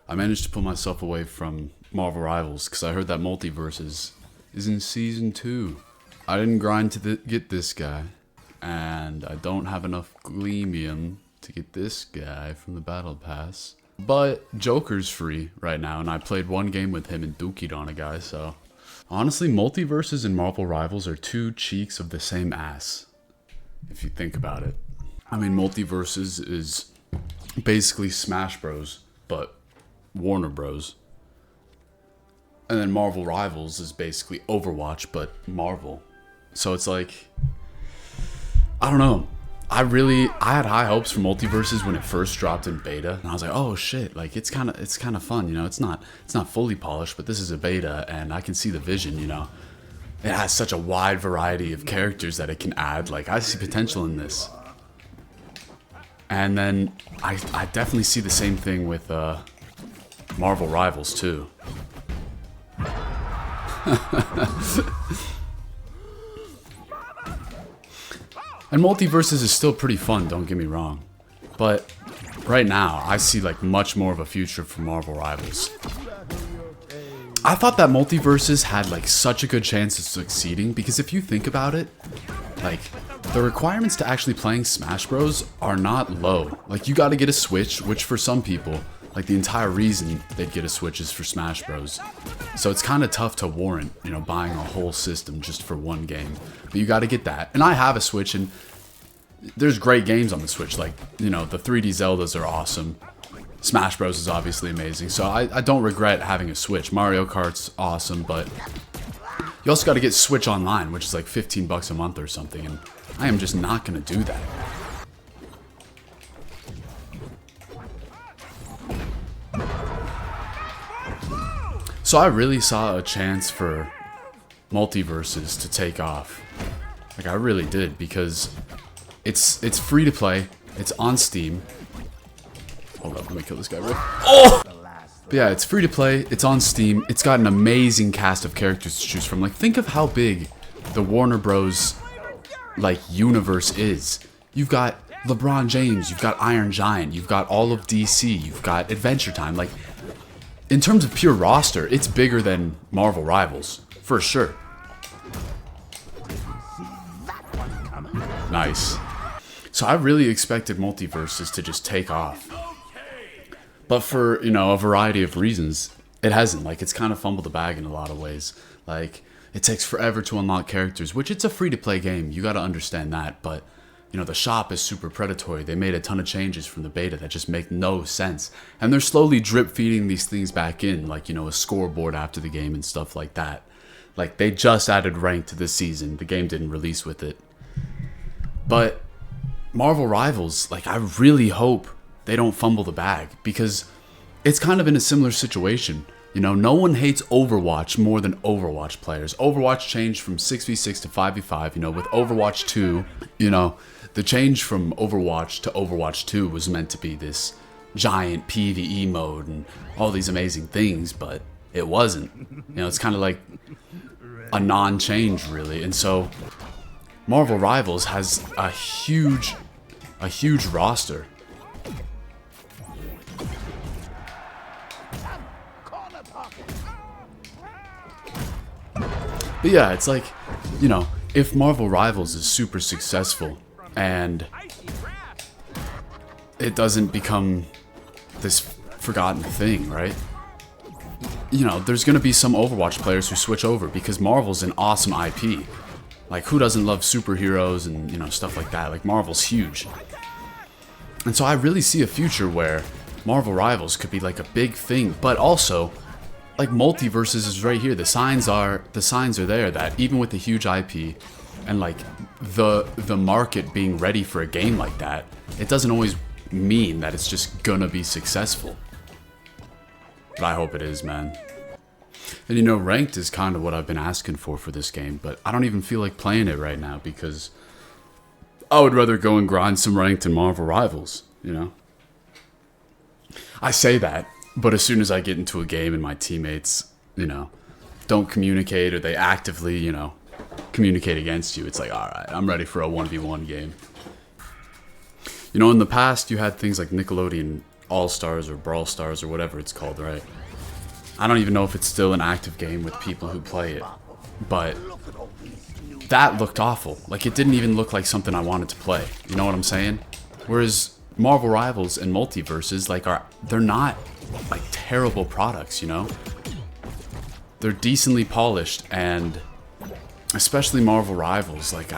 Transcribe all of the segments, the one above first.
I managed to pull myself away from Marvel Rivals because I heard that Multiverses is in Season 2. I didn't grind to get this guy, and I don't have enough Gleamium to get this guy from the Battle Pass. But Joker's free right now, and I played one game with him and dookied on a guy, so... Honestly, Multiverses and Marvel Rivals are two cheeks of the same ass, if you think about it. I mean, Multiverses is basically Smash Bros, but Warner Bros. And then Marvel Rivals is basically Overwatch, but Marvel. So it's like, I don't know. I had high hopes for Multiverses when it first dropped in beta, and I was like, oh shit, like it's kind of fun, you know. It's not fully polished, but this is a beta, and I can see the vision, you know. It has such a wide variety of characters that it can add. Like, I see potential in this. And then I definitely see the same thing with Marvel Rivals too. And Multiverses is still pretty fun, don't get me wrong. But right now, I see like much more of a future for Marvel Rivals. I thought that Multiverses had like such a good chance of succeeding because if you think about it, like the requirements to actually playing Smash Bros are not low. Like you gotta get a Switch, which for some people, like the entire reason they'd get a Switch is for Smash Bros. So it's kind of tough to warrant, you know, buying a whole system just for one game. But you gotta get that. And I have a Switch, and there's great games on the Switch. Like, you know, the 3D Zeldas are awesome. Smash Bros is obviously amazing. So I don't regret having a Switch. Mario Kart's awesome, but you also gotta get Switch Online, which is like 15 bucks a month or something. And I am just not gonna do that. So I really saw a chance for Multiverses to take off. Like I really did, because it's free to play. It's on Steam. Hold up, let me kill this guy real. Oh! But yeah, it's free to play. It's on Steam. It's got an amazing cast of characters to choose from. Like, think of how big the Warner Bros. Like universe is. You've got LeBron James. You've got Iron Giant. You've got all of DC. You've got Adventure Time. Like, in terms of pure roster, it's bigger than Marvel Rivals, for sure. Nice. So I really expected Multiverses to just take off. But for, you know, a variety of reasons, it hasn't. Like, it's kind of fumbled the bag in a lot of ways. Like, it takes forever to unlock characters, which it's a free-to-play game. You gotta understand that, but... You know, the shop is super predatory. They made a ton of changes from the beta that just make no sense. And they're slowly drip feeding these things back in, like, you know, a scoreboard after the game and stuff like that. Like, they just added rank to this season. The game didn't release with it. But Marvel Rivals, like, I really hope they don't fumble the bag, because it's kind of in a similar situation. You know, no one hates Overwatch more than Overwatch players. Overwatch changed from 6v6 to 5v5, you know, with Overwatch 2, you know, the change from Overwatch to Overwatch 2 was meant to be this giant PvE mode and all these amazing things, but it wasn't. You know, it's kind of like a non-change, really. And so Marvel Rivals has a huge roster. But yeah, it's like, you know, if Marvel Rivals is super successful and it doesn't become this forgotten thing, right? You know, there's gonna be some Overwatch players who switch over because Marvel's an awesome IP. Like, who doesn't love superheroes and, you know, stuff like that? Like, Marvel's huge. And so I really see a future where Marvel Rivals could be like a big thing, but also, like, Multiverses is right here. The signs are there that even with the huge IP and like the market being ready for a game like that, it doesn't always mean that it's just gonna be successful. But I hope it is, man. And you know, ranked is kind of what I've been asking for this game, but I don't even feel like playing it right now because I would rather go and grind some ranked in Marvel Rivals, you know? I say that, but as soon as I get into a game and my teammates, you know, don't communicate or they actively, you know, communicate against you, it's like, alright, I'm ready for a 1v1 game. You know, in the past, you had things like Nickelodeon All-Stars or Brawl Stars or whatever it's called, right? I don't even know if it's still an active game with people who play it, but that looked awful. Like, it didn't even look like something I wanted to play. You know what I'm saying? Whereas Marvel Rivals and Multiverses, like, they're not like terrible products, you know? They're decently polished, and especially Marvel Rivals, like,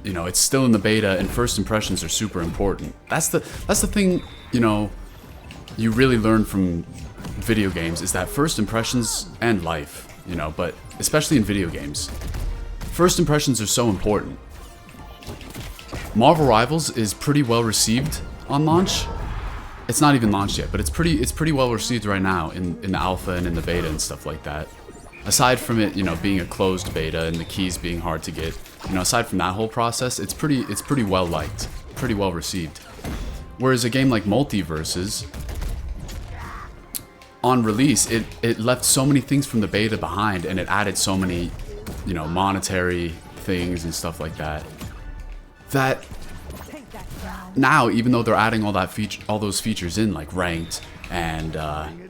you know, it's still in the beta, and first impressions are super important. That's the thing, you know, you really learn from video games, is that first impressions, and life, you know, but especially in video games, first impressions are so important. Marvel Rivals is pretty well received on launch. It's not even launched yet, but it's pretty well received right now in the alpha and in the beta and stuff like that. Aside from it, you know, being a closed beta and the keys being hard to get, you know, aside from that whole process, it's pretty well liked, pretty well received. Whereas a game like Multiverses, on release, it left so many things from the beta behind, and it added so many, you know, monetary things and stuff like that. That now, even though they're adding all those features in, like ranked and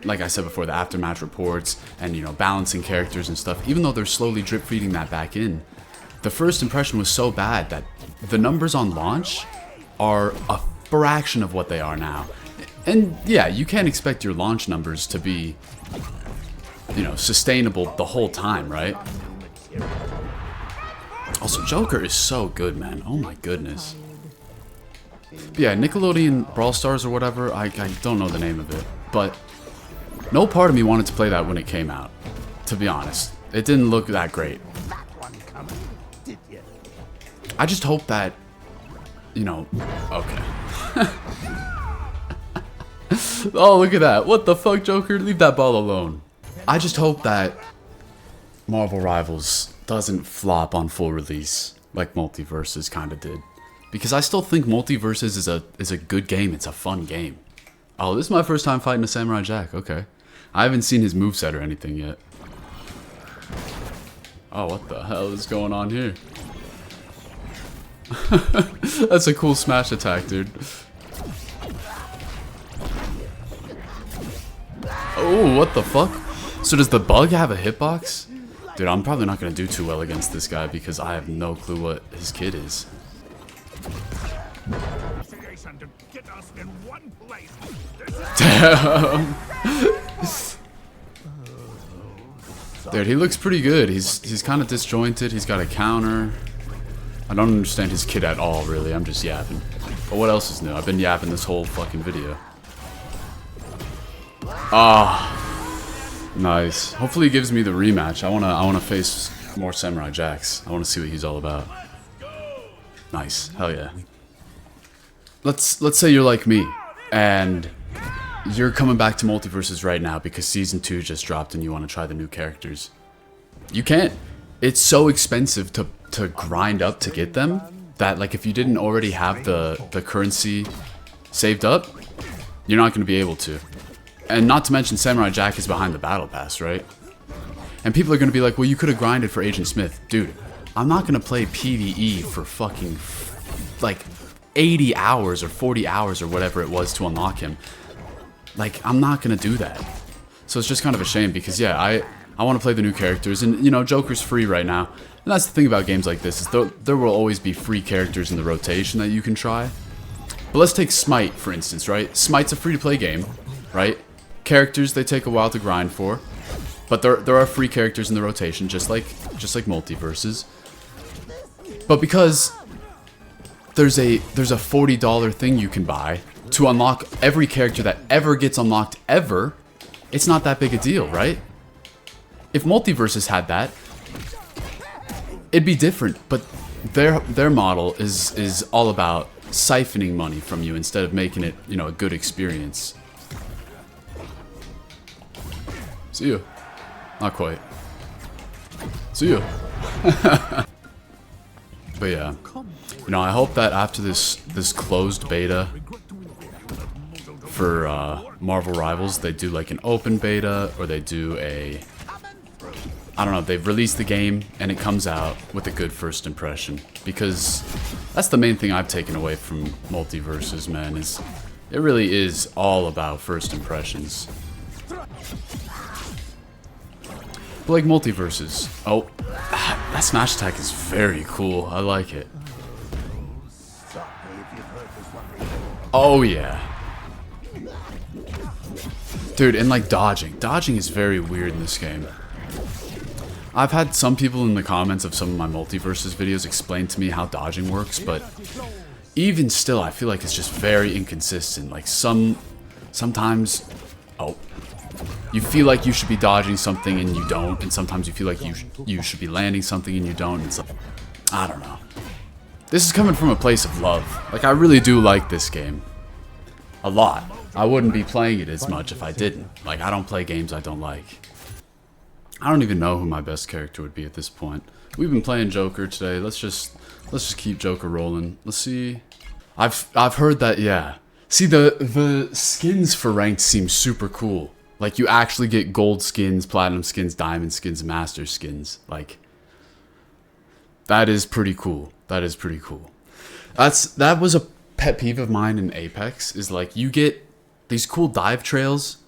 like I said before, the aftermatch reports and, you know, balancing characters and stuff, even though they're slowly drip feeding that back in, the first impression was so bad that the numbers on launch are a fraction of what they are now. And yeah, you can't expect your launch numbers to be, you know, sustainable the whole time, right? Also, Joker is so good, man. Oh my goodness. But yeah, Nickelodeon Brawl Stars or whatever, I don't know the name of it, but no part of me wanted to play that when it came out, to be honest. It didn't look that great. I just hope that, you know, okay. Oh, look at that. What the fuck, Joker? Leave that ball alone. I just hope that Marvel Rivals doesn't flop on full release like Multiverses kind of did. Because I still think Multiverses is a good game. It's a fun game. Oh, this is my first time fighting a Samurai Jack. Okay. I haven't seen his moveset or anything yet. Oh, what the hell is going on here? That's a cool smash attack, dude. Oh, what the fuck? So does the bug have a hitbox? Dude, I'm probably not going to do too well against this guy because I have no clue what his kit is. Damn. Dude, he looks pretty good. He's kind of disjointed. He's got a counter. I don't understand his kit at all, really. I'm just yapping. But what else is new? I've been yapping this whole fucking video. Ah, nice. Hopefully he gives me the rematch. I wanna face more Samurai Jacks. I wanna see what he's all about. Nice. Hell yeah. Let's say you're like me, and you're coming back to Multiverses right now because Season 2 just dropped and you want to try the new characters. You can't. It's so expensive to grind up to get them that, like, if you didn't already have the currency saved up, you're not going to be able to. And not to mention Samurai Jack is behind the battle pass, right? And people are going to be like, well, you could have grinded for Agent Smith. Dude, I'm not going to play PvE for fucking, like, 80 hours or 40 hours or whatever it was to unlock him. Like, I'm not going to do that. So it's just kind of a shame because, yeah, I want to play the new characters. And, you know, Joker's free right now. And that's the thing about games like this, is there will always be free characters in the rotation that you can try. But let's take Smite, for instance, right? Smite's a free-to-play game, right? Characters, they take a while to grind for. But there are free characters in the rotation, just like Multiverses. But because there's a $40 thing you can buy to unlock every character that ever gets unlocked ever, it's not that big a deal, right? If Multiverses had that, it'd be different, but their model is all about siphoning money from you instead of making it, you know, a good experience. See you. Not quite. See you. But yeah, you know, I hope that after this closed beta for Marvel Rivals, they do like an open beta, or they do a, I don't know, they've released the game and it comes out with a good first impression. Because that's the main thing I've taken away from Multiverses, man, is It really is all about first impressions. But like Multiverses. Oh, that smash attack is very cool. I like it. Oh yeah. Dude, and like dodging. Dodging is very weird in this game. I've had some people in the comments of some of my Multiverses videos explain to me how dodging works, but even still, I feel like it's just very inconsistent. Like sometimes, oh, you feel like you should be dodging something and you don't, and sometimes you feel like you should be landing something and you don't. It's like, I don't know. This is coming from a place of love. Like, I really do like this game a lot. I wouldn't be playing it as much if I didn't. Like, I don't play games I don't like. I don't even know who my best character would be at this point. We've been playing Joker today. Let's just keep Joker rolling. Let's see. I've heard that, yeah. See, the skins for ranked seem super cool. Like, you actually get gold skins, platinum skins, diamond skins, master skins. Like, that is pretty cool. That is pretty cool. That was a pet peeve of mine in Apex, is like, you get these cool dive trails,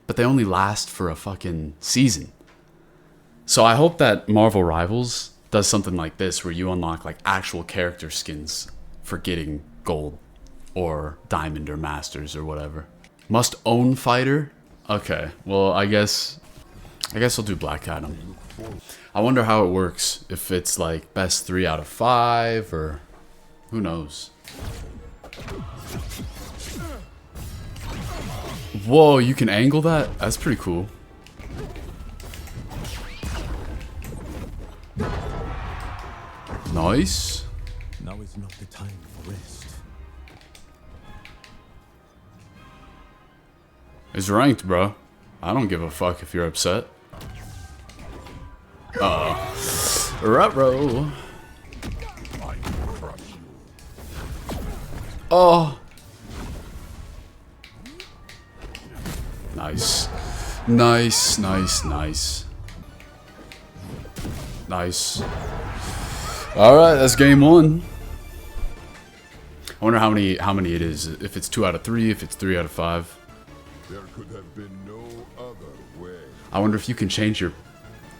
but they only last for a fucking season. So I hope that Marvel Rivals does something like this, where you unlock like actual character skins for getting gold or diamond or masters or whatever. Must own fighter? Okay, well I guess I'll do Black Adam. I wonder how it works, if it's like best 3 out of 5 or who knows. Whoa, you can angle that? That's pretty cool. Nice. Now is not the time for rest. It's ranked, bro. I don't give a fuck if you're upset. Uh-oh. Ruh-roh. Oh. Nice. Nice, nice, nice. Nice. Alright, that's game 1. I wonder how many it is. If it's 2 out of 3, if it's 3 out of 5. There could have been no other way. I wonder if you can change your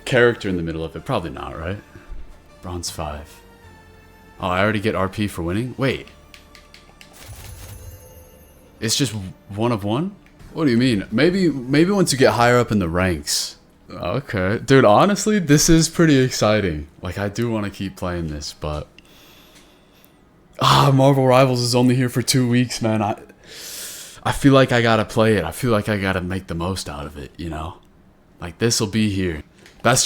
character in the middle of it. Probably not, right? Bronze 5. Oh, I already get RP for winning? Wait. It's just 1 of 1? What do you mean? Maybe once you get higher up in the ranks. Okay. Dude, honestly, this is pretty exciting. Like, I do want to keep playing this, but... Marvel Rivals is only here for 2 weeks, man. I feel like I gotta play it. I feel like I gotta make the most out of it, you know? Like, this'll be here. That's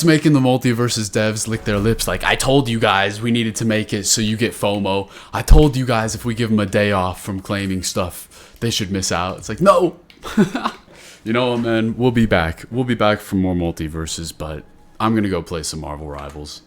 making the Multiverses devs lick their lips. Like, I told you guys we needed to make it so you get FOMO. I told you guys if we give them a day off from claiming stuff, they should miss out. It's like, no! You know what, man? We'll be back. We'll be back for more Multiverses, but I'm gonna go play some Marvel Rivals.